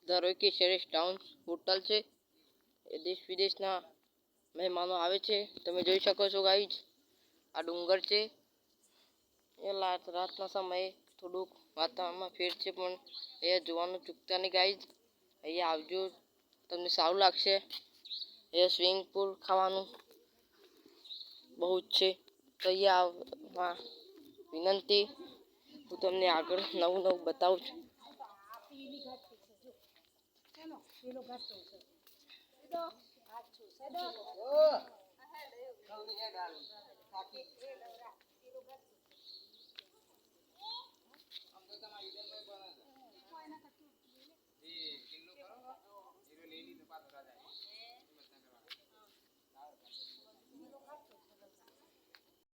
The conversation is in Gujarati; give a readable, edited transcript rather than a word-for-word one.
ધારો કે શેરેશ ટાઉન હોટલ છે, એ દેશ વિદેશના મહેમાનો આવે છે. તમે જોઈ શકો છો ગાઈઝ, આ ડુંગર છે. એ રાતના સમયે થોડુંક વાતાવરણમાં ફેર છે, પણ એ જોવાનું ચૂકતા નહીં ગાઈઝ. અહીંયા આવજો, તમને સારું લાગશે. એ સ્વિમિંગ પુલ ખાવાનું બહુ જ છે, તો અહીંયા આવવા વિનંતી. હું તમને આગળ નવું નવું બતાવું છું.